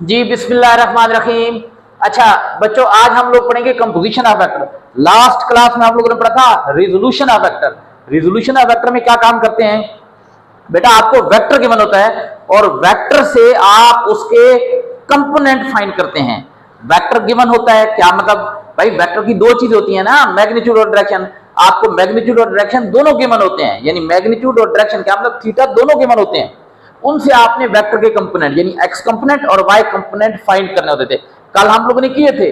जी बिस्मिल्लाहिर्रहमानिर्रहीम। अच्छा बच्चों, आज हम लोग पढ़ेंगे composition of vector. Last class में आप लोगों ने पढ़ा था resolution of vector. Resolution of vector में क्या काम करते हैं बेटा, आपको वेक्टर गिवन होता है और वेक्टर से आप उसके कंपोनेंट फाइंड करते हैं। वेक्टर गिवन होता है क्या मतलब भाई, वेक्टर की दो चीज होती है ना, मैग्नीट्यूड और डायरेक्शन। आपको मैग्नीट्यूड और डायरेक्शन दोनों गिवन होते हैं, यानी मैग्नीट्यूड और डायरेक्शन क्या मतलब थीटा दोनों गिवन होते हैं। उनसे आपने वेक्टर के कंपोनेंट यानी एक्स कंपोनेंट और वाई कंपोनेंट फाइंड करने होते थे। कल हम लोगों ने किए थे।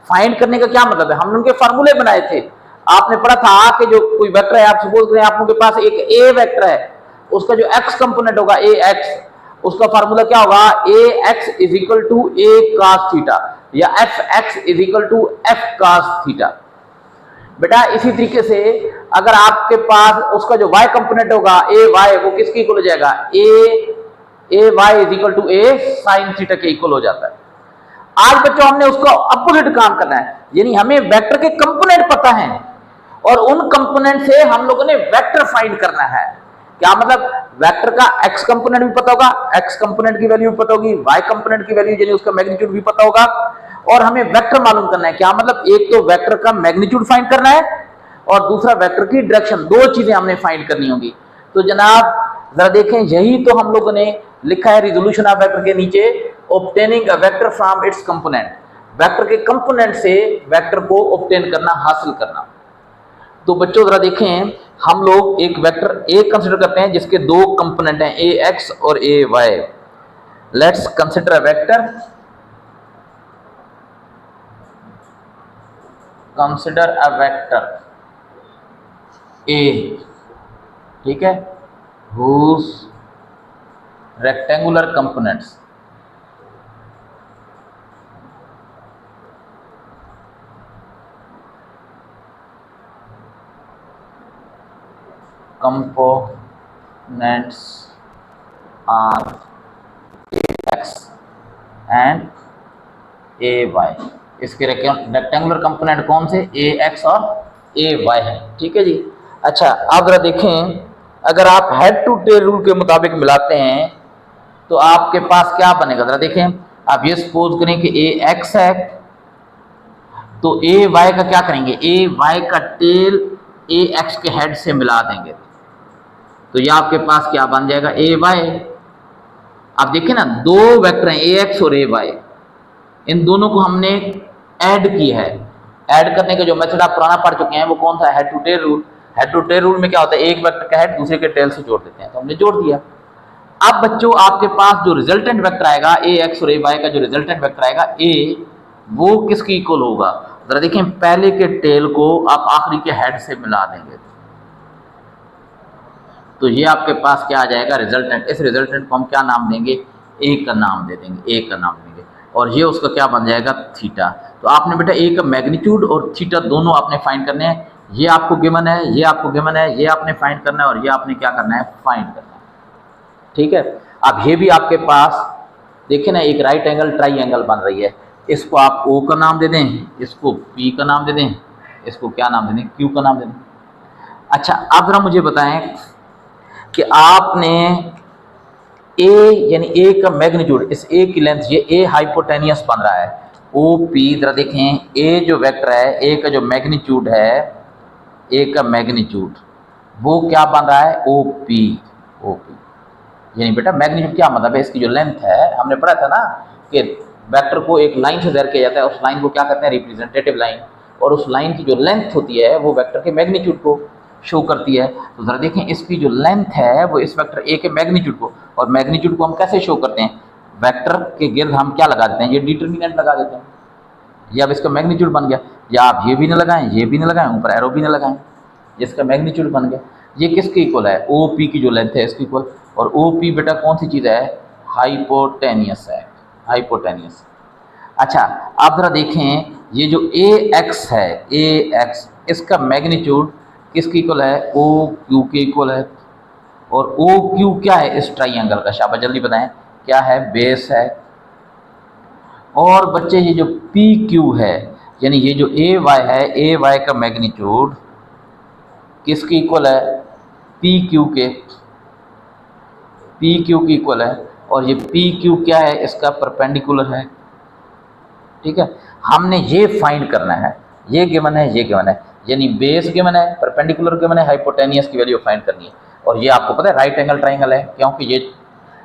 फाइंड करने का क्या मतलब है, हम उनके फार्मूले बनाए थे। आपने पढ़ा था कि जो कोई वेक्टर है, आप सपोज करें आप लोगों के पास एक ए वेक्टर है, उसका जो एक्स कंपोनेंट होगा ए एक्स, उसका फार्मूला क्या होगा, a x is equal to a cos theta या f x is equal to f cos theta. बेटा इसी तरीके से अगर आपके पास उसका जो y कंपोनेंट होगा ए वाई, वो किसके इक्वल हो जाएगा, a y is equal to a sine theta के इक्वल हो जाता है। आज बच्चों हमने उसका अपोजिट काम करना है, यानी हमें वेक्टर के कंपोनेंट पता है और उन कंपोनेंट से हम लोगों ने वेक्टर फाइंड करना है। क्या मतलब, वेक्टर का एक्स कंपोनेंट भी पता होगा, एक्स कंपोनेंट की वैल्यू भी पता होगी, वाई कंपोनेंट की वैल्यू यानी उसका मैग्नीट्यूड भी पता होगा, और हमें वेक्टर मालूम करना है। क्या मतलब, एक तो वेक्टर का मैग्नीट्यूड फाइंड करना है और दूसरा वेक्टर की डायरेक्शन, दो चीजें हमने फाइंड करनी होगी। तो जनाब जरा देखें, यही तो हम लोगों ने लिखा है रिजोल्यूशन ऑफ वेक्टर के नीचे, obtaining a vector from its component. Vector के कंपोनेंट से वेक्टर को ऑब्टेन करना, हासिल करना। तो बच्चों जरा देखें, हम लोग एक वेक्टर ए कंसिडर करते हैं जिसके दो कंपोनेंट हैं ए एक्स और a y. Let's consider a vector, consider a vector ए, ठीक है, whose rectangular components are ax and ay। इसके रेक्टेंगुलर कंपोनेंट कौन से, ए एक्स और ए वाई है, ठीक है जी। अच्छा अब जरा देखें, अगर आप हेड टू टेल रूल के मुताबिक मिलाते हैं तो आपके पास क्या बनेगा, जरा देखें। आप ये सपोज करें कि ए एक्स है, तो ए वाई का क्या करेंगे, ए वाई का टेल ए एक्स के हेड से मिला देंगे, तो ये आपके पास क्या बन जाएगा, ए वाई। आप देखिए ना, दो वेक्टर हैं ए एक्स और ए वाई, इन दोनों को हमने ऐड किया है। ऐड करने का जो मेथड आप पुराना पढ़ चुके हैं वो कौन सा, head to tail rule. Head to tail rule में क्या होता है, एक वेक्टर का हेड दूसरे के टेल से जोड़ देते हैं, तो हमने जोड़ दिया। अब बच्चों आपके पास जो रिजल्टेंट वेक्टर आएगा ए एक्स और ए वाई का, जो रिजल्टेंट वेक्टर आएगा ए, वो किसके इक्वल होगा, जरा देखें, पहले के टेल को आप आखिरी के हेड से मिला देंगे, तो ये आपके पास क्या आ जाएगा, रिजल्टेंट। इस रिजल्टेंट को हम क्या नाम देंगे, ए का नाम दे देंगे, ए का नाम देंगे, और ये उसका क्या बन जाएगा, थीटा। तो आपने बेटा ए का मैग्नीट्यूड और थीटा दोनों आपने फाइंड करने हैं। ये आपको गिवन है, ये आपको गिवन है, ये आपने फाइंड करना है और ये आपने क्या करना है, फाइंड करना है, ठीक है। अब ये भी आपके पास देखिए ना, एक राइट एंगल ट्राइंगल बन रही है, इसको आप ओ का नाम दे दें, इसको पी का नाम दे दें, इसको क्या नाम दे दें, क्यू का नाम दे दें। अच्छा अब जरा मुझे बताएं कि आपने ए यानी ए का मैग्नीट्यूड, इस ए की लेंथ, ये ए हाइपोटेनियस बन रहा है, ओ पी, जरा देखें ए जो वेक्टर है, ए का जो मैग्नीट्यूड है, ए का मैग्नीट्यूड वो क्या बन रहा है, ओ पी। ओ पी यानी बेटा मैग्नीट्यूड क्या मतलब है, इसकी जो लेंथ है, हमने पढ़ा था ना कि वेक्टर को एक लाइन से ज़ाहिर किया जाता है, उस लाइन को क्या कहते हैं, रिप्रेजेंटेटिव लाइन, और उस लाइन की जो लेंथ होती है वो वेक्टर के मैग्नीट्यूड को शो करती है। तो जरा देखें, इसकी जो लेंथ है वो इस वेक्टर ए के मैग्नीट्यूड को, और मैग्नीट्यूड को हम कैसे शो करते हैं, वेक्टर के गिर्द हम क्या लगा देते हैं, ये डिटर्मिनेंट लगा देते हैं, ये अब इसका मैग्नीट्यूड बन गया। या आप ये भी ना लगाएं, ये भी ना लगाएं, ऊपर एरो भी ना लगाएं, जिसका मैग्नीट्यूड बन गया। ये किसके इक्वल है, ओ पी की जो लेंथ है इसके इक्वल। और ओ पी बेटा कौन सी चीज़ है, हाइपोटेनियस है, हाइपोटेनियस। अच्छा आप जरा देखें, ये जो ए एक्स है, ए एक्स, इसका मैग्नीट्यूड किसके इक्वल है, ओ क्यू के इक्वल है। और ओ क्यू क्या है इस ट्राइंगल का, शाबाश जल्दी बताएं, क्या है, बेस है। और बच्चे ये जो पी क्यू है, यानी ये जो ए वाई है, ए वाई का मैग्नीट्यूड किसके इक्वल है, पी क्यू के, पी क्यू की इक्वल है। और ये पी क्यू क्या है, इसका परपेंडिकुलर है। ठीक है, हमने ये फाइंड करना है, ये गिवन है, ये गिवन है, यानी बेस गिवन है, परपेंडिकुलर गिवन है, हाइपोटेनियस की वैल्यू फाइंड करनी है। और ये आपको पता है राइट एंगल ट्राइंगल है, क्योंकि ये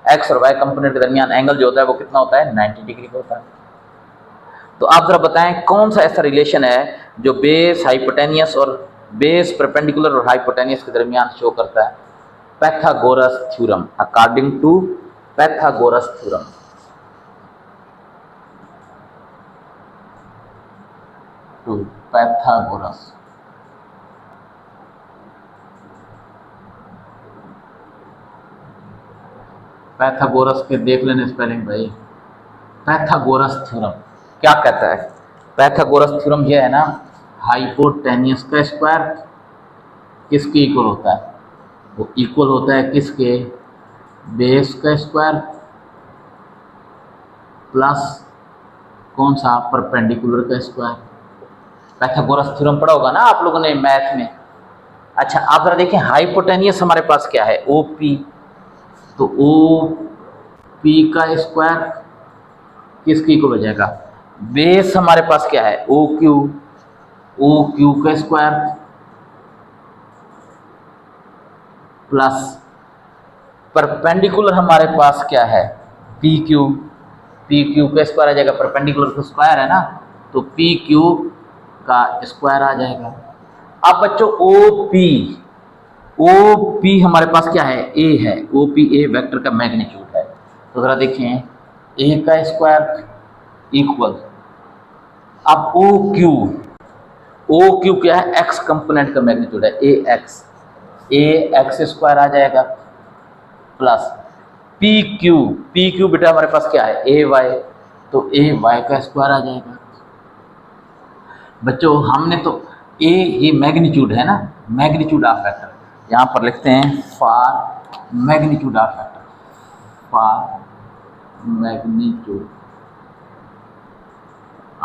एक्स और वाई कंपोनेंट के दरमियान एंगल जो होता है वो कितना होता है, 90 डिग्री का होता है। तो आप जरा बताएं कौन सा ऐसा रिलेशन है जो बेस हाइपोटेनियस और बेस परपेंडिकुलर और हाइपोटेनियस के दरमियान शो करता है। Pythagoras theorem, according to Pythagoras theorem. To Pythagoras, Pythagoras के देख लेने स्पेलिंग भाई। पैथागोरस थ्योरम क्या कहता है? पैथागोरस थ्योरम ये है ना, हाइपोटेनियस का स्क्वायर किसके इक्वल होता है? वो इक्वल होता है किसके? बेस का स्क्वायर प्लस कौन सा, परपेंडिकुलर का स्क्वायर। पैथागोरस थ्योरम पढ़ा होगा ना आप लोगों ने मैथ में। अच्छा आप जरा देखें, हाइपोटेनियस हमारे पास क्या है, ओ पी। तो ओ पी का स्क्वायर किसकी इक्वल हो जाएगा? बेस हमारे पास क्या है, ओ क्यू। ओ क्यू का स्क्वायर प्लस परपेंडिकुलर हमारे पास क्या है, पी क्यू। पी क्यू का स्क्वायर आ जाएगा, परपेंडिकुलर का स्क्वायर है ना, तो पी क्यू का स्क्वायर आ जाएगा। अब बच्चों ओ पी हमारे पास क्या है, ए है। ओ पी ए वेक्टर का मैग्नीट्यूड है। तो जरा देखें, ए का स्क्वायर इक्वल, अब ओ क्यू क्या है, एक्स कंपोनेंट का मैग्नीट्यूड है, ए एक्स स्क्वायर आ जाएगा प्लस पी क्यू बेटा हमारे पास क्या है, ए वाई। तो ए वाई का स्क्वायर आ जाएगा। बच्चों हमने तो ये मैग्नीट्यूड है ना, मैग्नीट्यूड ऑफ वेक्टर, यहाँ पर लिखते हैं for magnitude of vector, for magnitude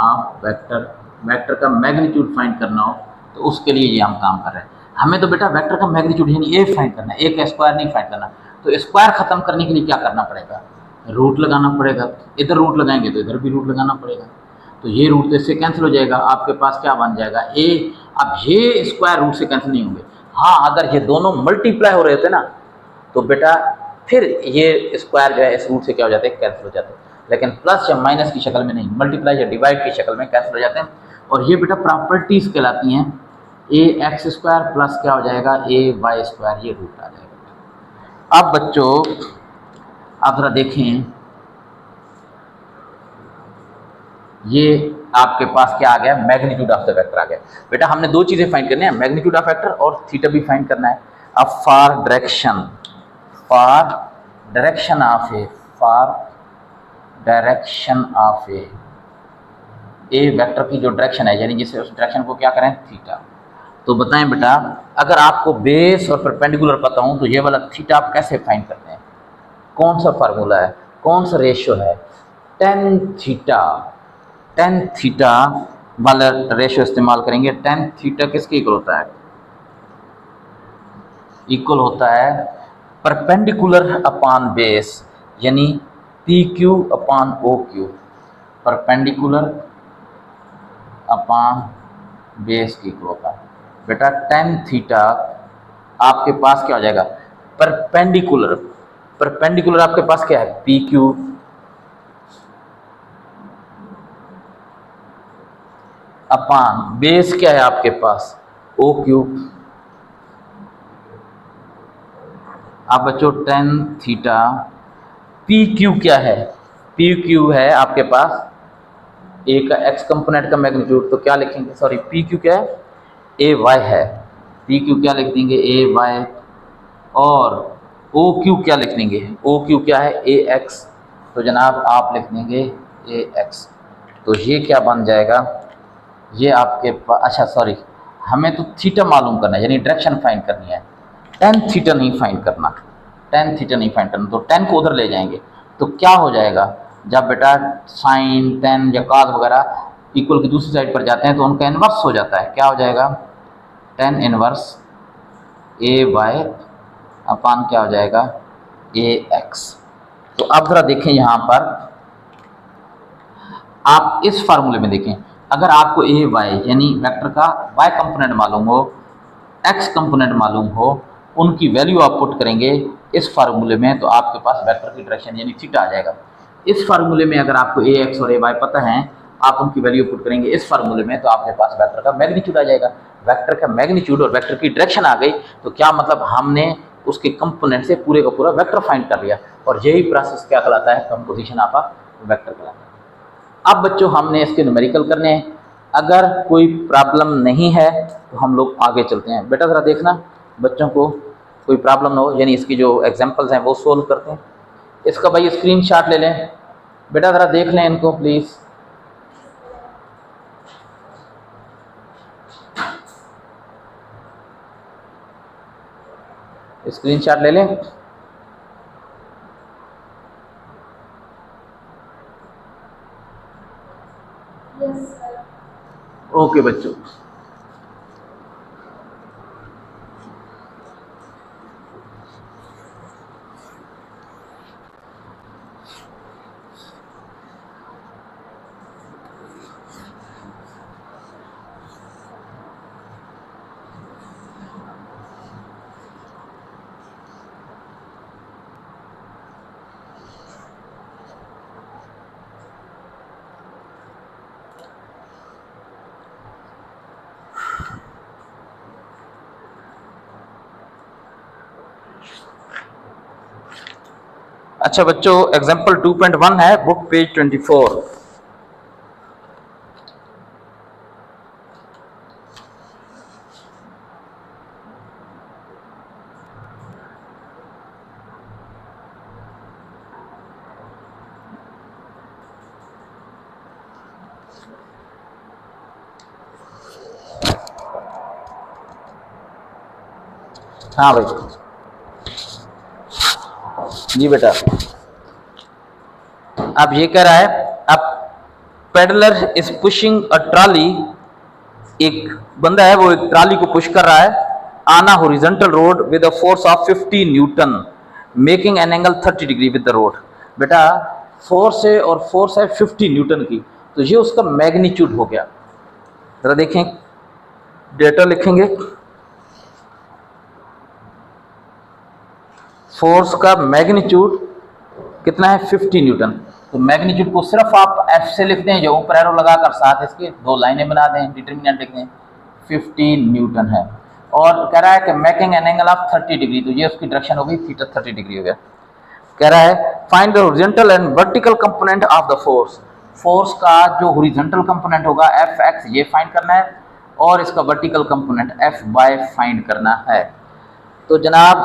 of vector. Vector का मैग्नीट्यूड फाइंड करना हो तो उसके लिए ये हम काम कर रहे हैं। हमें तो बेटा वेक्टर का मैग्नीट्यूड यानी ए फाइंड करना है, ए का स्क्वायर नहीं फाइंड करना। तो स्क्वायर खत्म करने के लिए क्या करना पड़ेगा, रूट लगाना पड़ेगा। इधर रूट लगाएंगे तो इधर भी रूट लगाना पड़ेगा। तो ये रूट तो इससे कैंसिल हो जाएगा, आपके पास क्या बन जाएगा, ए। अब ये स्क्वायर रूट से कैंसिल नहीं होंगे। हाँ अगर ये दोनों मल्टीप्लाई हो रहे होते ना तो बेटा फिर ये स्क्वायर जो है इस रूट से क्या हो जाते हैं, कैंसिल हो जाते हैं। लेकिन प्लस या माइनस की शक्ल में नहीं, मल्टीप्लाई या डिवाइड की शक्ल में कैंसिल हो जाते हैं। और ये बेटा प्रॉपर्टीज कहलाती हैं। ए एक्स स्क्वायर प्लस क्या हो जाएगा, ए वाई स्क्वायर, ये रूट आ जाएगा। अब बच्चों आप जरा देखें, ये आपके पास क्या आ गया, मैग्नीट्यूड ऑफ द वेक्टर आ गया। बेटा हमने दो चीजें फाइंड करनी है, मैग्नीट्यूड ऑफ वेक्टर और थीटा भी फाइंड करना है। अब for direction of A vector की जो डायरेक्शन है, यानी जिसे उस डायरेक्शन को क्या करें, थीटा। तो बताएं बेटा, अगर आपको बेस और परपेंडिकुलर पता हो तो ये वाला थीटा आप कैसे फाइंड करते हैं? कौन सा फार्मूला है, कौन सा रेशियो है? टेन थीटा वाला रेशियो इस्तेमाल करेंगे। टेन थीटा किसके इक्वल होता है, इक्वल होता है परपेंडिकुलर अपॉन बेस, यानी P Q upon O Q, perpendicular upon base की इक्वल होता है। बेटा टेन थीटा आपके पास क्या हो जाएगा, परपेंडिकुलर आपके पास क्या है, पी क्यू अपॉन बेस क्या है आपके पास, ओ क्यू। आप बच्चों टेन थीटा, पी क्यू क्या है, पी क्यू है आपके पास ए का एक्स कंपोनेंट का मैग्नीट्यूड, तो क्या लिखेंगे, सॉरी पी क्यू क्या है, ए वाई है। पी क्यू क्या लिख देंगे, ए वाई। और ओ क्यू क्या लिख देंगे, ओ क्यू क्या है, ए एक्स। तो जनाब आप लिख देंगे ए एक्स। तो ये क्या बन जाएगा, ये आपके पास, अच्छा सॉरी हमें तो थीटा मालूम करना है, यानी डायरेक्शन फाइंड करनी है, टेन थीटा नहीं फाइंड करना, टेन थीटा नहीं फाइंड करना। तो टेन को उधर ले जाएंगे तो क्या हो जाएगा, जब बेटा साइन टेन या कॉस वगैरह इक्वल की दूसरी साइड पर जाते हैं तो उनका इन्वर्स हो जाता है। क्या हो जाएगा, टेन इनवर्स ए वाई अपान क्या हो जाएगा, ए एक्स। तो अब जरा देखें यहाँ पर, आप इस फार्मूले में देखें, अगर आपको ए वाई यानी वेक्टर का वाई कंपोनेंट मालूम हो, एक्स कंपोनेंट मालूम हो, उनकी वैल्यू आप पुट करेंगे इस फार्मूले में, तो आपके पास वेक्टर की डायरेक्शन यानी थीटा आ जाएगा। इस फार्मूले में अगर आपको ए एक्स और ए वाई पता है, आप उनकी वैल्यू पुट करेंगे इस फार्मूले में, तो आपके पास वेक्टर का मैग्नीट्यूड आ जाएगा। वेक्टर का मैग्नीट्यूड और वेक्टर की डायरेक्शन आ गई, तो क्या मतलब हमने उसके कंपोनेंट से पूरे का पूरा वेक्टर फाइंड कर लिया, और यही प्रोसेस क्या कहलाता है, कंपोजिशन ऑफ अ वेक्टर कहलाता है। अब बच्चों हमने इसके न्यूमेरिकल करने हैं, अगर कोई प्रॉब्लम नहीं है तो हम लोग आगे चलते हैं। बेटा ज़रा देखना बच्चों को कोई प्रॉब्लम ना हो, यानी इसकी जो एग्जांपल्स हैं वो सोल्व करते हैं। इसका भाई स्क्रीनशॉट ले लें, बेटा ज़रा देख लें इनको प्लीज़। स्क्रीनशॉट ले लें। ओके बच्चों, अच्छा बच्चों एग्जाम्पल 2.1 है, बुक पेज 24। हाँ भाई जी बेटा, अब ये कह रहा है, अब peddler is pushing a trolley, एक बंदा है वो एक ट्रॉली को पुश कर रहा है on a horizontal road with a force of 50 Newton making an angle 30 degree with the road. बेटा फोर्स है और फोर्स है 50 न्यूटन की, तो ये उसका मैग्नीट्यूड हो गया। जरा देखें, डेटा लिखेंगे, फोर्स का मैग्नीट्यूड कितना है 50 न्यूटन। तो मैग्नीट्यूड को सिर्फ आप एफ से लिखते हैं, जो ऊपर एरो लगाकर साथ इसके दो लाइनें बना दें, डिटरमिनेंट लिख दें, 50 न्यूटन है। और कह रहा है कि making an angle of 30 degree, तो ये उसकी डायरेक्शन हो गई थीटा 30 डिग्री हो गया। कह रहा है find the horizontal and vertical component of the force, force का जो हॉरिजॉन्टल कंपोनेंट होगा एफ एक्स ये फाइंड करना है, और इसका vertical component F Y find करना है। तो जनाब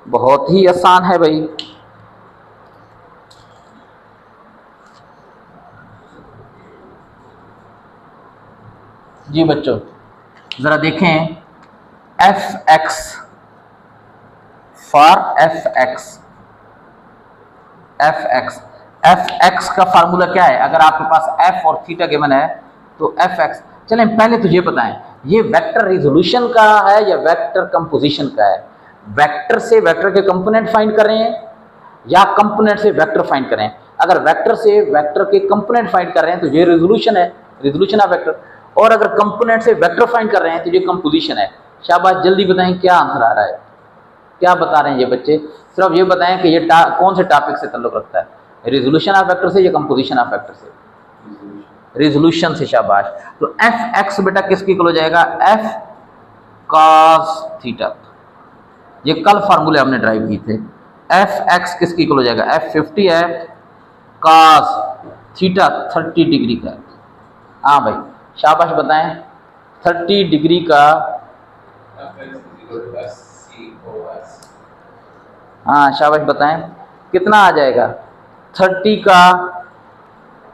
बहुत ही आसान है भाई। जी बच्चों जरा देखें, F x for F x, F x, F x का फार्मूला क्या है? अगर आपके पास एफ और थीटा गिवन है तो एफ एक्स, चलें पहले तो ये बताएं, ये वेक्टर रिजोल्यूशन का है या वेक्टर कंपोजिशन का है? वेक्टर से वेक्टर के कंपोनेंट फाइंड कर रहे हैं या कंपोनेंट से वेक्टर फाइंड कर रहे हैं? अगर वेक्टर से वेक्टर के कंपोनेंट फाइंड कर रहे हैं तो ये रिजोल्यूशन है, रिजोल्यूशन ऑफ वेक्टर। और अगर कंपोनेंट से वेक्टर फाइंड कर रहे हैं तो ये कंपोजिशन है। शाबाश, जल्दी बताएं क्या आंसर आ रहा है, क्या बता रहे हैं ये बच्चे? सिर्फ ये बताएं कि ये कौन से टॉपिक से ताल्लुक रखता है, रिजोल्यूशन ऑफ वेक्टर से या कंपोजिशन ऑफ वेक्टर से? रिजोल्यूशन से, शाबाश। तो एफ एक्स बेटा किसकी इक्वल हो जाएगा? F cos theta. ये कल फार्मूले हमने ड्राइव किए थे। एफ एक्स किसकी इक्वल हो जाएगा? एफ 50 है, कॉस थीटा 30 डिग्री का। हाँ भाई शाबाश, बताएं 30 डिग्री का, हाँ शाबाश बताएं कितना आ जाएगा? 30 का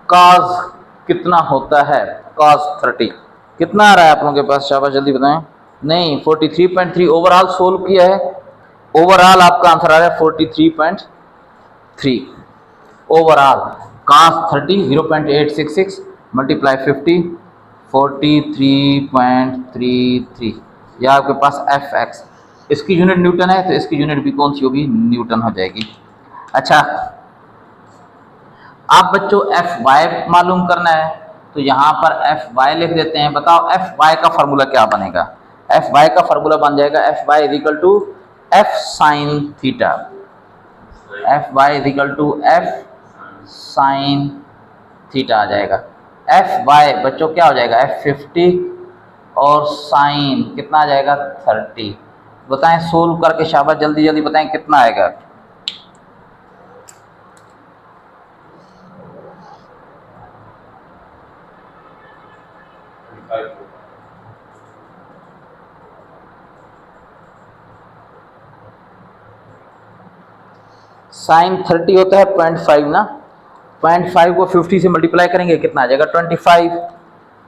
कॉस कितना होता है? कॉस 30 कितना आ रहा है आप लोगों के पास? शाबाश जल्दी बताएं। नहीं 43.3 ओवरऑल सोल्व किया है, ओवरऑल आपका आंसर आ रहा है 43.3 ओवरऑल। कॉस 30 0.866 मल्टीप्लाई 50 43.33, यह आपके पास एफ एक्स, इसकी यूनिट न्यूटन है तो इसकी यूनिट भी कौन सी होगी? न्यूटन हो जाएगी। अच्छा, आप बच्चों एफ वाई मालूम करना है, तो यहाँ पर एफ वाई लिख देते हैं। बताओ एफ वाई का फॉर्मूला क्या बनेगा? एफ वाई का फॉर्मूला बन जाएगा f y is equal to f sine theta. F y is equal to f sine theta आ जाएगा। एफ वाई बच्चों क्या हो जाएगा? एफ 50 और साइन कितना आ जाएगा? 30। बताएं सोल्व करके, शाबाश, जल्दी जल्दी बताएं कितना आएगा? साइन 30 होता है 0.5 ना, 0.5 को 50 से मल्टीप्लाई करेंगे कितना आ जाएगा? 25।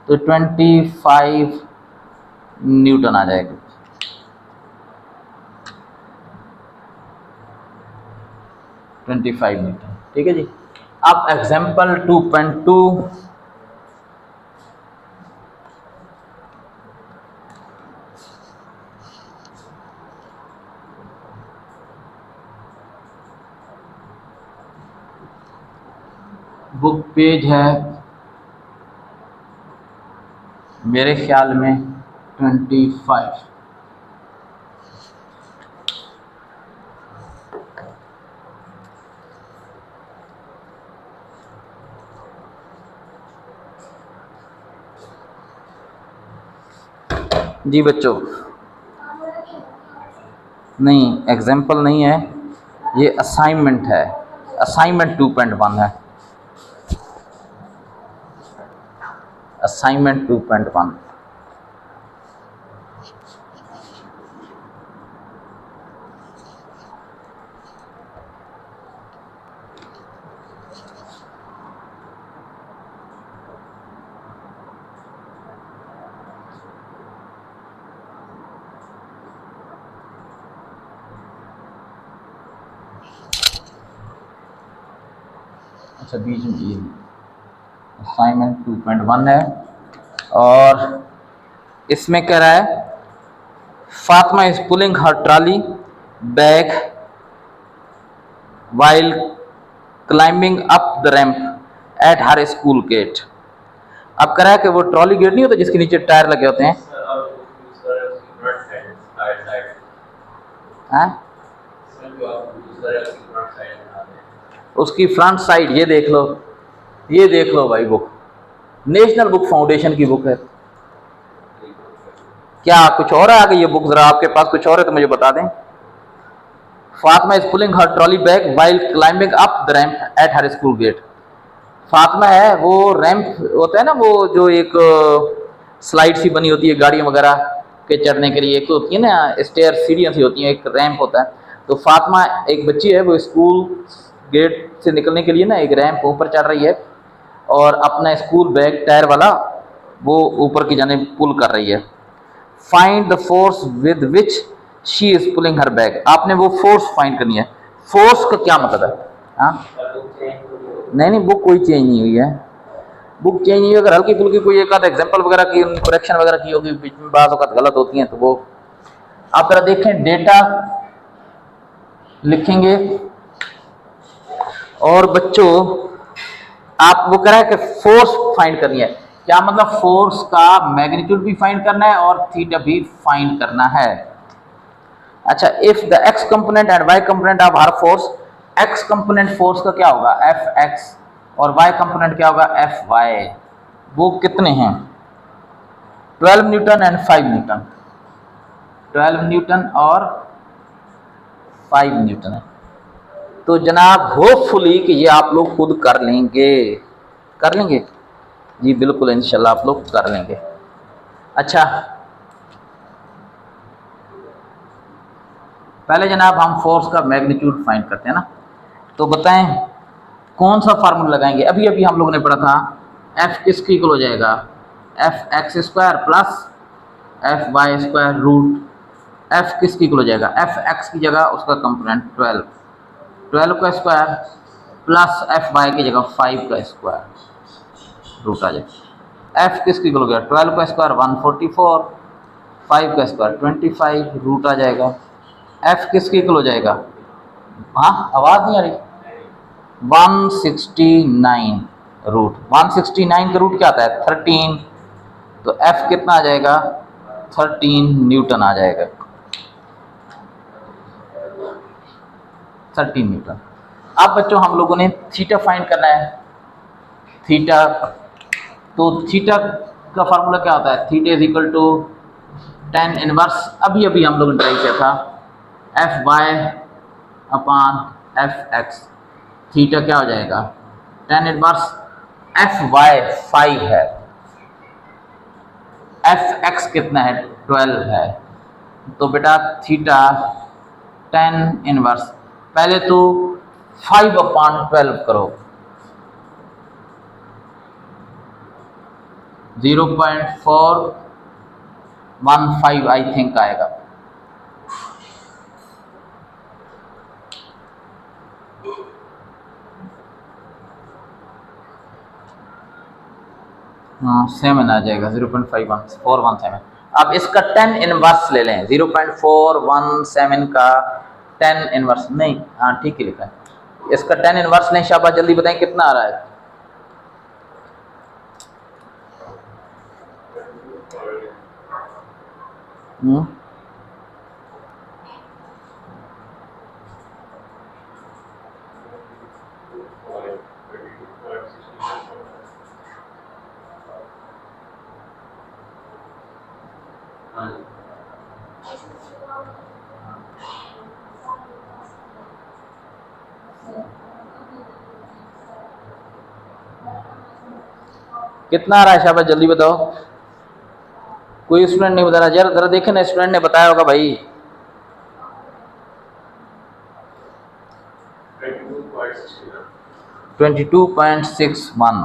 तो 25 न्यूटन आ जाएगा। न्यूटन, ठीक है जी। अब एग्जाम्पल 2.2, बुक पेज है मेरे ख्याल में 25। जी बच्चों, नहीं एग्जाम्पल नहीं है, ये असाइनमेंट है। असाइनमेंट 2.1 है। असाइनमेंट 2.1। अच्छा, बीच में ये असाइनमेंट 2.1 है और इसमें कह रहा है Fatima is pulling her trolley bag while climbing up the ramp at her school gate। अब कह रहा है कि वो ट्रॉली गेट नहीं होता जिसके नीचे टायर लगे होते हैं, हाँ? उसकी फ्रंट साइड ये देख लो, ये देख लो भाई, बुक नेशनल बुक फाउंडेशन की बुक है। क्या कुछ और है आगे? ये बुक जरा आपके पास कुछ और है तो मुझे बता दें। Fatima is pulling her trolley bag while climbing up the ramp at her school gate. Fatima है, वो रैंप होता है ना, वो जो एक स्लाइड सी बनी होती है गाड़ियों वगैरह के चढ़ने के लिए, एक तो होती है ना स्टेयर, सीढ़ियाँ सी होती हैं, एक रैंप होता है। तो फातिमा एक बच्ची है, वो स्कूल गेट से निकलने के लिए ना एक रैंप ऊपर चढ़ रही है और अपना स्कूल बैग टायर वाला वो ऊपर की जाने पुल कर रही है। Find the force with which she is pulling her bag. आपने वो फोर्स फाइंड करनी है। फोर्स का क्या मतलब है? हाँ, नहीं बुक कोई चेंज नहीं हुई है। बुक चेंज नहीं हुई, अगर हल्की फुल्की कोई एक आध एग्जाम्पल वगैरह की, करेक्शन वगैरह की होगी, बीच में बात वक्त गलत होती हैं तो वो आप जरा देखें। डेटा लिखेंगे और बच्चों आप वो कह रहा है कि फोर्स फाइंड करनी है। क्या मतलब? फोर्स का मैग्नीट्यूड भी फाइंड करना है और थीटा भी फाइंड करना है। अच्छा, if the X component and Y component of her force, X component force का क्या होगा? एफ एक्स, और वाई कंपोनेंट क्या होगा? F Y. वो कितने हैं? 12 न्यूटन एंड 5 न्यूटन। 12 न्यूटन और 5 न्यूटन है। तो जनाब होपफुली कि ये आप लोग खुद कर लेंगे। कर लेंगे जी, बिल्कुल इंशाल्लाह आप लोग कर लेंगे। अच्छा, पहले जनाब हम फोर्स का मैग्नीट्यूड फाइंड करते हैं ना, तो बताएं कौन सा फार्मूला लगाएंगे? अभी अभी हम लोगों ने पढ़ा था एफ किसकी इक्वल हो जाएगा? F X square plus F Y square root F किसकी इक्वल हो जाएगा? एफ एक्स की जगह उसका कंपोनेंट 12 का स्क्वायर प्लस एफ वाई की जगह 5 का स्क्वायर रूट आ जाएगा। एफ किसकी इक्वल हो गया? 12 का स्क्वायर 144, 5 का स्क्वायर 25 रूट आ जाएगा। एफ किसकी इक्वल हो जाएगा? हाँ, आवाज़ नहीं आ रही। 169 रूट, 169 का रूट क्या आता है 13, तो F कितना आ जाएगा 13 न्यूटन आ जाएगा, 13 न्यूटन। अब बच्चों हम लोगों ने थीटा फाइंड करना है, थीटा, तो थीटा का फार्मूला क्या होता है, theta is equal to tan inverse, अभी अभी हम लोगों ने ट्राई किया था, F Y upon F X, theta क्या हो जाएगा tan इनवर्स एफ वाई 5 है, एफ एक्स कितना है 12 है, तो बेटा थीटा tan इनवर्स, पहले तो 5 अपान 12 करो, 0.415 आई थिंक आएगा, हाँ 7 आ जाएगा, 0.417। अब इसका tan इनवर्स ले लें, 0.417 का tan इनवर्स, नहीं हाँ ठीक ही लिखा है, इसका tan इनवर्स लें, शाबाश जल्दी बताएं कितना आ रहा है, कितना आ रहा है शाबाश जल्दी बताओ, कोई स्टूडेंट नहीं बता रहा, जरा जरा देखे ना, स्टूडेंट ने बताया होगा भाई, 22.61,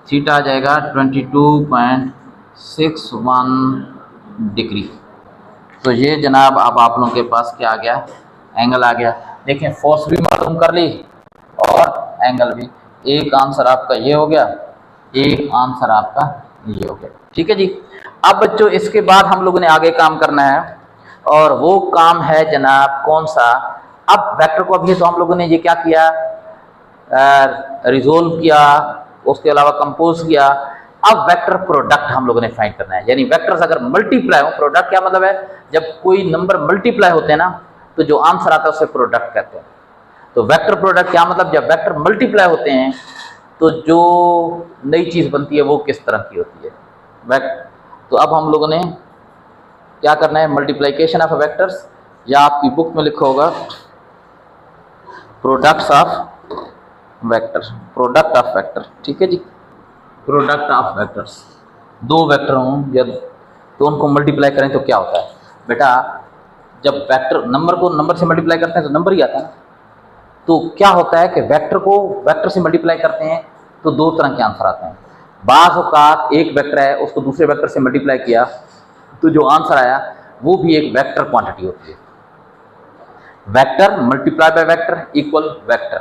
थीटा आ जाएगा 22.61 डिग्री। तो ये जनाब अब आप लोगों के पास क्या आ गया, एंगल आ गया। देखें फोर्स भी मालूम कर ली और एंगल भी, एक आंसर आपका ये हो गया, एक आंसर आपका ये हो गया, ठीक है जी। अब बच्चों इसके बाद हम लोगों ने आगे काम करना है, और वो काम है जनाब कौन सा, अब वेक्टर को अभी तो हम लोगों ने ये क्या किया, रिजोल्व किया, उसके अलावा कंपोज किया। अब वेक्टर प्रोडक्ट हम लोगों ने फाइंड करना है, यानी वेक्टर्स अगर मल्टीप्लाई हो, प्रोडक्ट क्या मतलब है, जब कोई नंबर मल्टीप्लाई होते हैं ना तो जो आंसर आता है उसे प्रोडक्ट कहते हैं। तो वेक्टर प्रोडक्ट क्या मतलब, जब वेक्टर मल्टीप्लाई होते हैं तो जो नई चीज बनती है वो किस तरह की होती है तो अब हम लोगों ने क्या करना है, मल्टीप्लिकेशन ऑफ वेक्टर्स, या आपकी बुक में लिखा होगा products of vector, product of vector, ठीक है जी। प्रोडक्ट ऑफ वेक्टर्स, दो वेक्टर हों या तो उनको मल्टीप्लाई करें तो क्या होता है बेटा, जब वेक्टर नंबर को नंबर से मल्टीप्लाई करते हैं तो नंबर ही आता है ना। तो क्या होता है कि वेक्टर को वेक्टर से मल्टीप्लाई करते हैं तो दो तरह के आंसर आते हैं। बाज़ औक़ात एक वेक्टर है उसको दूसरे वेक्टर से मल्टीप्लाई किया तो जो आंसर आया वो भी एक वेक्टर क्वांटिटी होती है। Vector multiply by vector equal vector,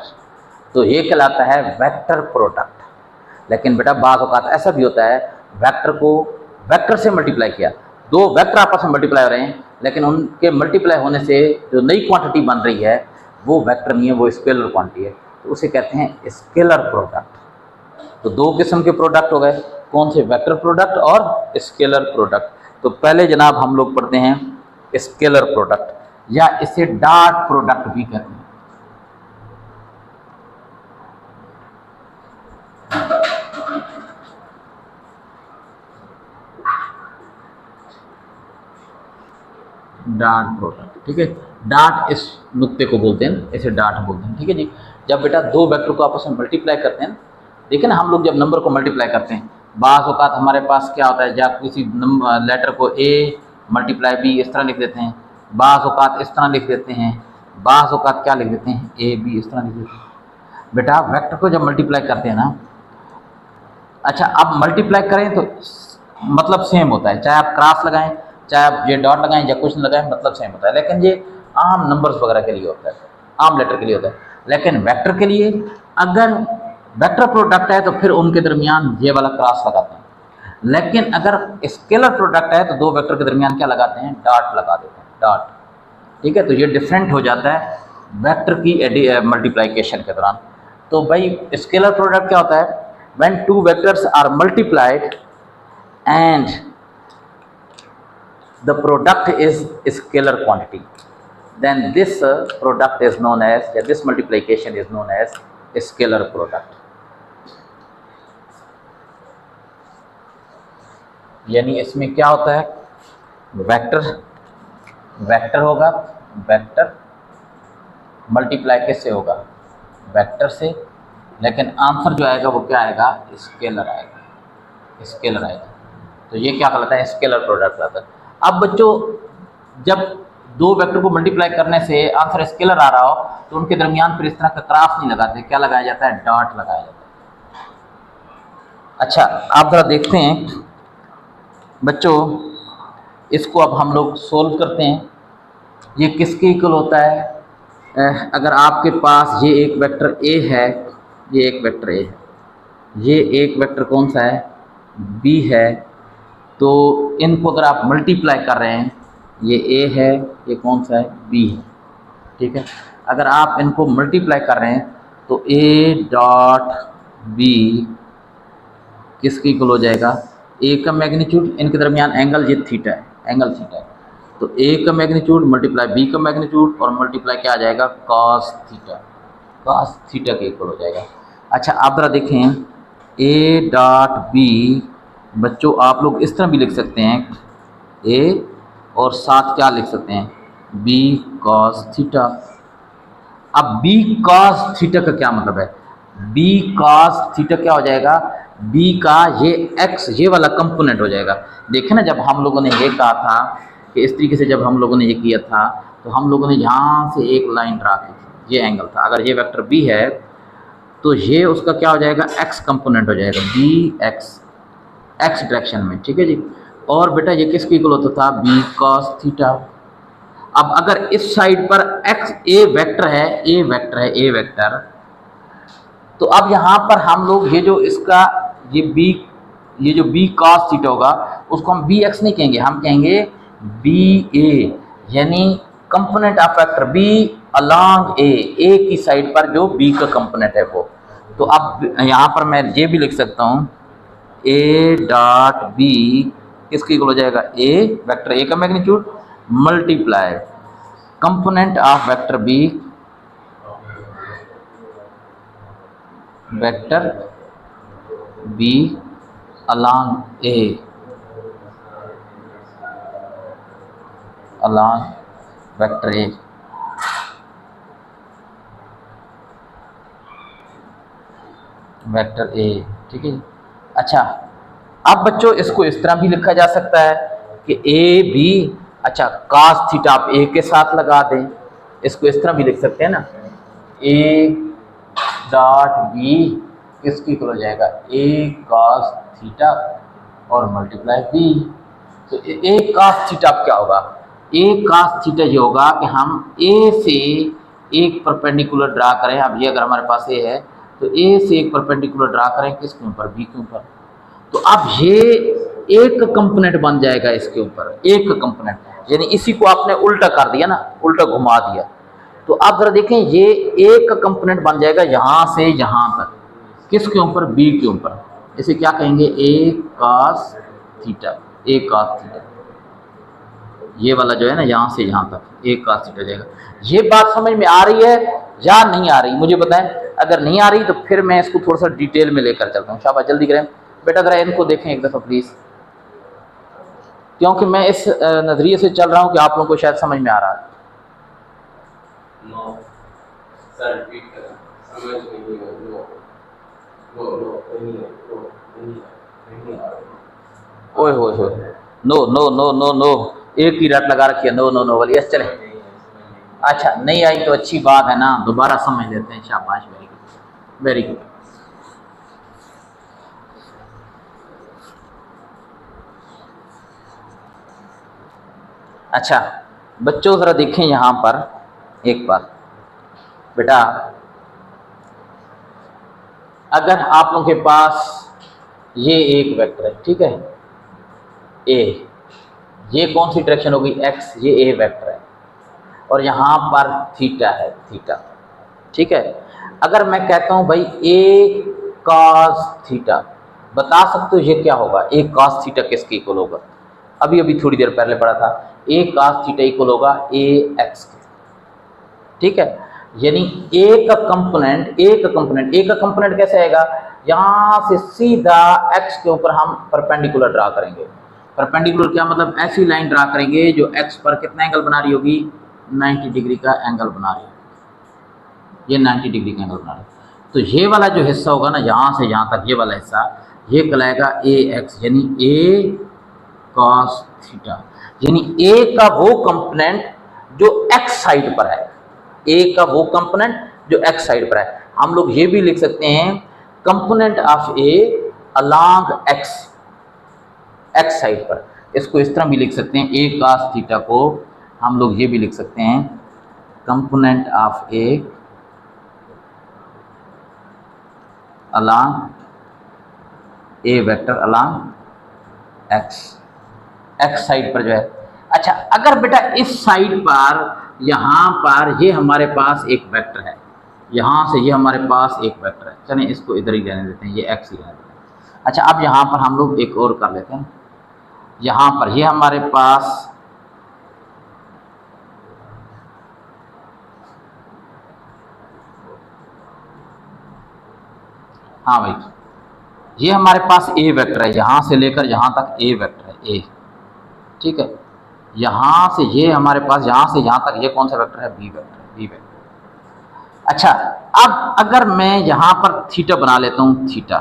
तो ये कहलाता है वेक्टर प्रोडक्ट। लेकिन बेटा बाज़ औक़ात ऐसा भी होता है वेक्टर को वेक्टर से मल्टीप्लाई किया, दो वेक्टर आपस में मल्टीप्लाई हो रहे हैं लेकिन उनके मल्टीप्लाई होने से जो नई क्वांटिटी बन रही है वो वेक्टर नहीं है, वो स्केलर क्वांटिटी है, तो उसे कहते हैं स्केलर प्रोडक्ट। तो दो किस्म के प्रोडक्ट हो गए, कौन से, वेक्टर प्रोडक्ट और स्केलर प्रोडक्ट। तो पहले जनाब हम लोग पढ़ते हैं स्केलर प्रोडक्ट, या इसे डॉट प्रोडक्ट भी कहते हैं। डॉट प्रोडक्ट, ठीक है, डॉट इस नुक्ते को बोलते हैं, इसे डॉट बोलते हैं, ठीक है जी। जब बेटा दो वेक्टर को आपस में मल्टीप्लाई करते हैं, देखिए ना हम लोग जब नंबर को मल्टीप्लाई करते हैं, बाज़ औक़ात हमारे पास क्या होता है, जब किसी लेटर को ए मल्टीप्लाई बी इस तरह लिख देते हैं, बाज़ औक़ात इस तरह लिख देते हैं, बाज़ औक़ात क्या लिख देते हैं ए बी इस तरह लिख देते हैं। बेटा वेक्टर को जब मल्टीप्लाई करते हैं ना, अच्छा अब मल्टीप्लाई करें तो मतलब सेम होता है, चाहे आप क्रॉस लगाएं चाहे आप ये डॉट लगाएं या कुछ लगाएं, मतलब सेम होता है। लेकिन ये आम नंबर्स वगैरह के लिए होता है, आम लेटर के लिए होता है। लेकिन वेक्टर के लिए अगर वेक्टर प्रोडक्ट है तो फिर उनके दरमियान ये वाला क्रॉस लगाते हैं, लेकिन अगर स्केलर प्रोडक्ट है तो दो वेक्टर के दरमियान क्या लगाते हैं, डॉट लगा देते हैं, डॉट, ठीक है। तो ये डिफरेंट हो जाता है वेक्टर की मल्टीप्लिकेशन के दौरान। तो भाई स्केलर प्रोडक्ट क्या होता है? When two vectors are multiplied and the product is scalar quantity, then this product is known as, या this multiplication is known as scalar product. यानी इसमें क्या होता है? वेक्टर होगा, वेक्टर मल्टीप्लाई किससे होगा? वेक्टर से, लेकिन आंसर जो आएगा वो क्या आएगा? स्केलर आएगा, स्केलर आएगा। तो ये क्या कहलाता है? स्केलर प्रोडक्ट कहलाता है। अब बच्चों, जब दो वेक्टर को मल्टीप्लाई करने से आंसर स्केलर आ रहा हो तो उनके दरमियान फिर इस तरह का क्रॉस नहीं लगाते, क्या लगाया जाता है? डॉट लगाया जाता है। अच्छा, आप जरा देखते हैं बच्चों, इसको अब हम लोग सोल्व करते हैं। ये किसके इक्वल होता है? अगर आपके पास ये एक वेक्टर ए है, ये एक वेक्टर ए है, ये एक वेक्टर कौन सा है? बी है। तो इनको अगर आप मल्टीप्लाई कर रहे हैं, ये ए है, ये कौन सा है? बी है, ठीक है। अगर आप इनको मल्टीप्लाई कर रहे हैं तो ए डॉट बी किसकी इक्वल हो जाएगा? ए का मैग्नीट्यूड, इनके दरमियान एंगल ये थीटा है, एंगल थीटा है। तो ए का मैग्नीट्यूड मल्टीप्लाई बी का मैग्नीट्यूड और मल्टीप्लाई क्या आ जाएगा? कॉस थीटा, कॉस थीटा के इक्वल हो जाएगा। अच्छा, आप जरा देखें ए डॉट बी, बच्चों आप लोग इस तरह भी लिख सकते हैं, ए और साथ क्या लिख सकते हैं? B cos theta. अब बी कॉस थीटा का क्या मतलब है? बी कॉस थीटा क्या हो जाएगा? बी का ये एक्स, ये वाला कंपोनेंट हो जाएगा। देखें ना, जब हम लोगों ने ये कहा था कि इस तरीके से जब हम लोगों ने ये किया था तो हम लोगों ने यहाँ से एक लाइन ड्रा की थी, ये एंगल था। अगर ये वेक्टर बी है तो ये उसका क्या हो जाएगा? एक्स कंपोनेंट हो जाएगा, बी एक्स, एक्स डायरेक्शन में, ठीक है जी। और बेटा ये किसकी इक्वल होता था? B cos theta. अब अगर इस साइड पर एक्स ए वेक्टर है, ए वेक्टर है, ए वेक्टर, तो अब यहाँ पर हम लोग ये जो इसका ये जो बी कॉस थीटा होगा उसको हम बी एक्स नहीं कहेंगे, हम कहेंगे बी ए, यानी component of vector B along A की साइड पर जो बी का कंपोनेंट है वो। तो अब यहाँ पर मैं ये भी लिख सकता हूँ ए डॉट बी किसकी इक्वल हो जाएगा? ए वेक्टर ए का magnitude multiply component of vector B, vector B along A, along vector A. Vector ए, ठीक है। अच्छा, अब बच्चों इसको इस तरह भी लिखा जा सकता है कि ए बी, अच्छा cos थीटा आप ए के साथ लगा दें, इसको इस तरह भी लिख सकते हैं ना, ए डॉट बी किसकी इक्वल हो जाएगा? ए cos थीटा और मल्टीप्लाई बी। तो ए cos थीटा क्या होगा? ए cos थीटा ये होगा कि हम ए से एक परपेंडिकुलर ड्रा करें। अब ये अगर हमारे पास ए है तो ए से एक परपेंडिकुलर ड्रा करें किसके ऊपर? बी के ऊपर। तो अब ये एक कंपोनेंट बन जाएगा इसके ऊपर, एक कंपोनेंट, यानी इसी को आपने उल्टा कर दिया ना, उल्टा घुमा दिया। तो आप जरा देखें ये एक कंपोनेंट बन जाएगा यहाँ से यहाँ तक, किसके ऊपर? बी के ऊपर। इसे क्या कहेंगे? ए cos theta, A cos theta. ये वाला जो है ना यहाँ से यहाँ तक ए cos थीटा जाएगा। ये बात समझ में आ रही है या नहीं आ रही? मुझे बताएं। अगर नहीं आ रही तो फिर मैं इसको थोड़ा सा डिटेल में लेकर चलता हूँ। शाबाश, जल्दी करें बेटा, जरा इनको देखें एक दफ़ा प्लीज़, क्योंकि मैं इस नज़रिए से चल रहा हूँ कि आप लोगों को शायद समझ में आ रहा है। ओए होए होए, no no no no no, एक ही रट लगा रखी है, नो नो नो वाली। यस, चले। अच्छा, नहीं आई तो अच्छी बात है ना, दोबारा समझ लेते हैं। शाबाश, वेरी गुड, वेरी गुड। अच्छा बच्चों, ज़रा देखें यहाँ पर एक बात बेटा, अगर आप लोगों के पास ये एक वेक्टर है, ठीक है, ए, ये कौन सी डायरेक्शन होगी? एक्स, ये ए वेक्टर है और यहाँ पर थीटा है, थीटा, ठीक है। अगर मैं कहता हूं भाई ए कॉस थीटा, बता सकते हो ये क्या होगा? ए कॉस थीटा किसके इक्वल होगा? अभी अभी थोड़ी देर पहले पढ़ा था, ए कॉस थीटा इक्वल होगा ए एक्स के। ठीक है, यानी ए का कंपोनेंट कैसे आएगा? यहां से सीधा एक्स के ऊपर हम परपेंडिकुलर ड्रा करेंगे। परपेंडिकुलर क्या मतलब? ऐसी लाइन ड्रा करेंगे जो एक्स पर कितना एंगल बना रही होगी? 90 डिग्री का एंगल बना रही होगी। ये 90 डिग्री का एंगल बना रही है। तो ये वाला जो हिस्सा होगा ना, यहां से यहां तक ये वाला हिस्सा, ये कहलाएगा ए एक्स, यानी ए कॉस थीटा। यानी ए का वो कंपोनेंट जो एक्स साइड पर है, ए का वो कंपोनेंट जो एक्स साइड पर है। हम लोग ये भी लिख सकते हैं component of A along x, x side पर। इसको इस तरह भी लिख सकते हैं, ए कॉस थीटा को हम लोग ये भी लिख सकते हैं component of A along a vector along x, x side पर जो है। अच्छा, अगर बेटा इस साइड पर यहाँ पर ये हमारे पास एक वेक्टर है, यहाँ से ये हमारे पास एक वेक्टर है, चलिए इसको इधर ही रहने देते हैं, ये एक्स ही रहने देते हैं। अच्छा, अब यहाँ पर हम लोग एक और कर लेते हैं, यहाँ पर ये हमारे पास हाँ भाई, ये हमारे पास ए वेक्टर है, यहाँ से लेकर यहाँ तक ए वेक्टर है ए। ठीक है, यहाँ से ये हमारे पास यहाँ से यहाँ तक ये कौन सा वेक्टर है? B vector, B vector. अच्छा, अब अगर मैं यहाँ पर थीटा बना लेता हूँ थीटा,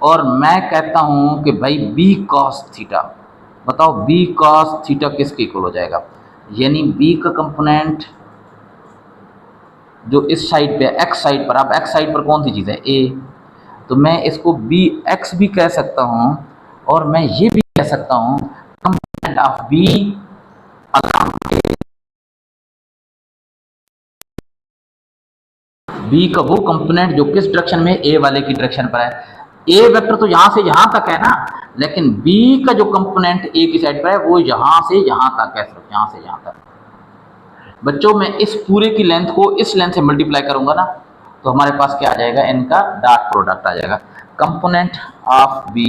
और मैं कहता हूँ कि भाई बी कॉस थीटा, बताओ बी कॉस थीटा किसके इक्वल हो जाएगा? यानी बी का कंपोनेंट जो इस साइड पे एक्स साइड पर, अब एक्स साइड पर कौन सी चीज़ है? ए। तो मैं इसको बी एक्स भी कह सकता हूँ, और मैं ये भी कह सकता हूँ component of B along A, बी का वो कंपोनेंट जो किस डायरेक्शन में? ए वाले की डायरेक्शन पर है। ए वेक्टर तो यहां से यहां तक है ना, लेकिन बी का जो कंपोनेंट ए की साइड पर है वो यहां से यहां तक है, सिर्फ यहां से यहां तक। बच्चों, मैं इस पूरे की लेंथ को इस लेंथ से मल्टीप्लाई करूंगा ना, तो हमारे पास क्या आ जाएगा? इनका डॉट प्रोडक्ट आ जाएगा, component of B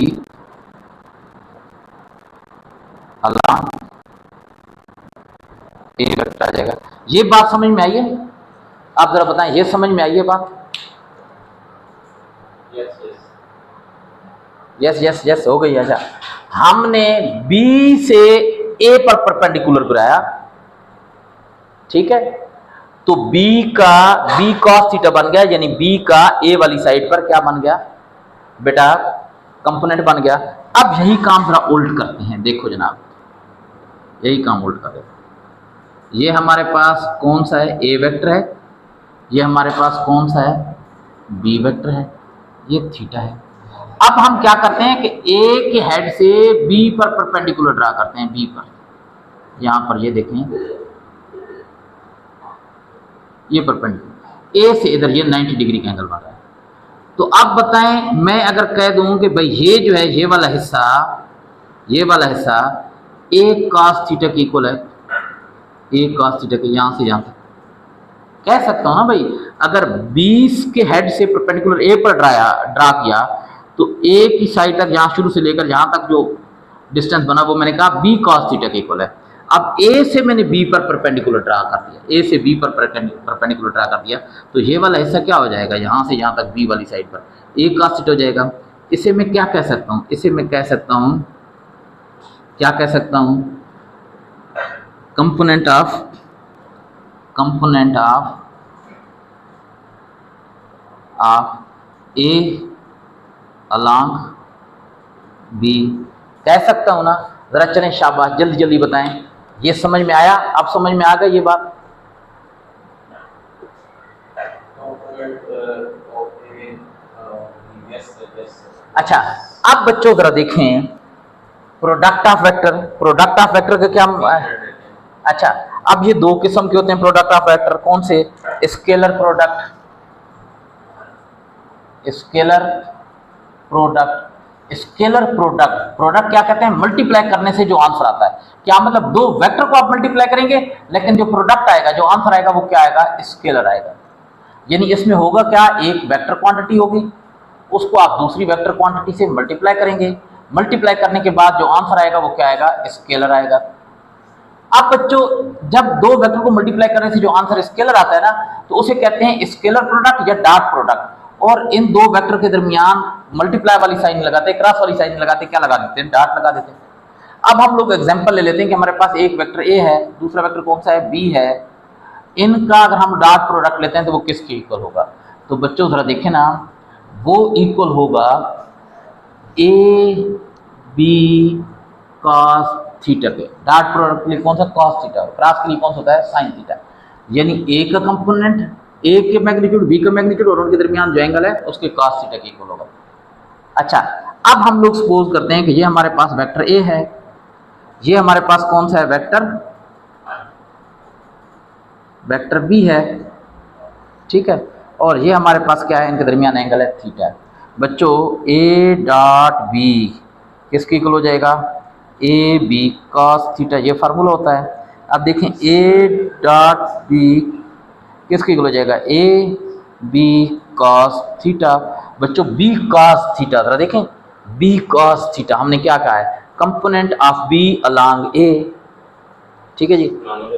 along a vector आ जाएगा। ये बात समझ में आई है? आप जरा बताएं, ये समझ में आई है बात? यस यस यस हो गई। अच्छा, हमने बी से ए पर परपेंडिकुलर कराया, ठीक है, तो बी का बी कॉस थीटा बन गया, यानी बी का ए वाली साइड पर क्या बन गया बेटा? कंपोनेंट बन गया। अब यही काम जरा उल्ट करते हैं, देखो जनाब, यही काम उल्ट कर देते हैं। ये हमारे पास कौन सा है? ए वेक्टर है। ये हमारे पास कौन सा है? बी वेक्टर है। ये थीटा है। अब हम क्या करते हैं कि ए के हेड से बी पर परपेंडिकुलर ड्रा करते हैं, बी पर, यहां पर ये देखें, ये परपेंडिकुलर ए से इधर ये 90 डिग्री का एंगल बन रहा है। तो अब बताएं, मैं अगर कह दूं कि भाई ये जो है ये वाला हिस्सा ए कॉस थीटा के इक्वल है, ए कॉस थीटा के यहां से यहां तक कह सकता हूं ना भाई। अगर 20 के हेड से परपेंडिकुलर ए पर ड्रा किया, तो ए की साइड तक यहां शुरू से लेकर यहां तक जो डिस्टेंस बना वो मैंने कहा बी कॉस थीटा के इक्वल है। अब ए से मैंने बी पर परपेंडिकुलर ड्रा कर दिया, ए से बी पर परपेंडिकुलर ड्रा कर दिया, तो ये वाला हिस्सा क्या हो जाएगा? यहां से यहां तक बी वाली साइड पर ए कॉस थीटा हो जाएगा। इसे मैं क्या कह सकता हूं? इसे मैं कह सकता हूं, क्या कह सकता हूं? Component of A along B कह सकता हूं ना? जरा चलें, शाबाश, जल्दी जल्दी बताएं। ये समझ में आया? अब समझ में आ गई ये बात? अच्छा, अब बच्चों जरा देखें प्रोडक्ट ऑफ वेक्टर का क्या? अच्छा, अब ये दो किस्म के होते हैं प्रोडक्ट ऑफ वेक्टर। कौन से? स्केलर प्रोडक्ट, प्रोडक्ट क्या कहते हैं? मल्टीप्लाई करने से जो आंसर आता है। क्या मतलब? दो वेक्टर को आप मल्टीप्लाई करेंगे, लेकिन जो प्रोडक्ट आएगा, जो आंसर आएगा वो क्या आएगा? स्केलर आएगा। यानी इसमें होगा क्या, एक वेक्टर क्वांटिटी होगी, उसको आप दूसरी वेक्टर क्वांटिटी से मल्टीप्लाई करेंगे, मल्टीप्लाई करने के बाद जो आंसर आएगा वो क्या आएगा, स्केलर आएगा। अब बच्चों जब दो वेक्टर को मल्टीप्लाई करने से जो आंसर स्केलर आता है ना, तो उसे कहते हैं स्केलर प्रोडक्ट या डॉट प्रोडक्ट। और इन दो वेक्टर के दरमियान मल्टीप्लाई वाली साइन लगाते हैं, क्रॉस वाली साइन लगाते हैं, क्या लगा देते हैं, डॉट लगा देते हैं। अब हम लोग एग्जांपल ले लेते हैं कि हमारे पास एक वेक्टर ए है, दूसरा वेक्टर कौन सा है, बी है। इनका अगर हम डॉट प्रोडक्ट लेते हैं तो वो किसके इक्वल होगा, तो बच्चों जरा देखें ना, वो इक्वल होगा ए बी कॉस थीटा के। डॉट प्रोडक्ट के लिए कौन सा, कॉस थीटा, क्रॉस के लिए कौन सा होता है, साइन थीटा। यानी ए का कंपोनेंट, ए के मैग्नीट्यूड बी का मैग्नीट्यूड और उनके दरमियान जो एंगल है उसके कॉस थीटा के इक्वल होगा। अच्छा, अब हम लोग सपोज करते हैं कि ये हमारे पास वेक्टर ए है, ये हमारे पास कौन सा है, वेक्टर बी है, ठीक है, और ये हमारे पास क्या है, इनके दरमियान एंगल है थीटा। बच्चों ए डॉट बी किसके इक्वल हो जाएगा, ए बी कॉस थीटा, ये फार्मूला होता है। अब देखें ए डॉट बी किसके इक्वल हो जाएगा, ए बी कॉस थीटा। बच्चों बी कॉस थीटा, जरा देखें, बी कॉस थीटा हमने क्या कहा है, कंपोनेंट ऑफ बी अलोंग ए, ठीक है जी।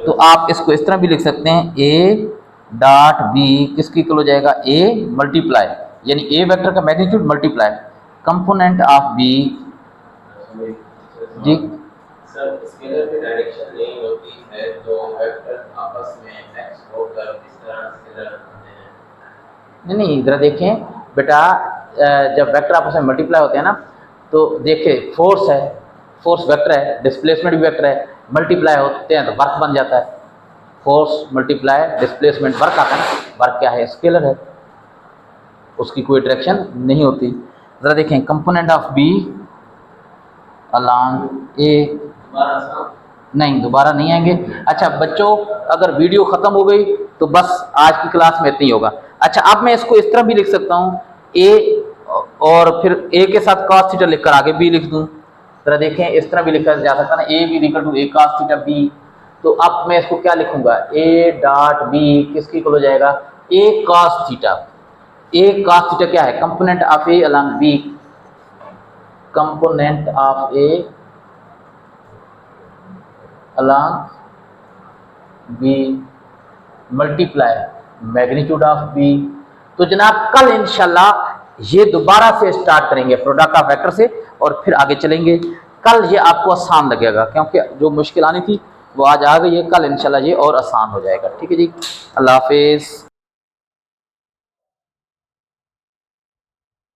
तो आप इसको इस तरह भी लिख सकते हैं, ए डॉट बी किसकी इक्वल हो जाएगा, ए मल्टीप्लाई, यानी ए वेक्टर का magnitude multiply component of B जी। सर स्केलर की डायरेक्शन नहीं होती है तो वेक्टर आपस में एक्स होकर किस तरह स्केलर बनते हैं। नहीं इधर देखें बेटा, जब वेक्टर आपस में मल्टीप्लाई होते हैं ना, तो देखिए फोर्स है, फोर्स वेक्टर है, डिस्प्लेसमेंट भी वेक्टर है, मल्टीप्लाई होते हैं तो वर्क बन जाता है। फोर्स मल्टीप्लाई डिस्प्लेसमेंट वर्क आता है ना, वर्क क्या है, स्केलर है, उसकी कोई डायरेक्शन नहीं होती। जरा देखें कंपोनेंट ऑफ बी अलोंग ए, नहीं दोबारा नहीं आएंगे। अच्छा बच्चों, अगर वीडियो खत्म हो गई तो बस आज की क्लास में इतना ही होगा। अच्छा अब मैं इसको इस तरह भी लिख सकता हूँ, ए और फिर ए के साथ cos थीटा लिखकर आगे बी लिख दूँ। जरा देखें इस तरह भी लिखा जा सकता है ना, A B equal to A cos theta B. तो अब मैं इसको क्या लिखूंगा, ए डॉट बी किसकी इक्वल हो जाएगा, A cos theta. A cos theta क्या है, component of A along B, component of A along B multiply magnitude of B. तो जनाब कल इंशाल्लाह ये दोबारा से स्टार्ट करेंगे प्रोडक्ट ऑफ वेक्टर से और फिर आगे चलेंगे। कल ये आपको आसान लगेगा क्योंकि जो मुश्किल आनी थी वो आज आ गई है, कल इंशाल्लाह ये और आसान हो जाएगा। ठीक है जी, अल्लाह हाफिज़।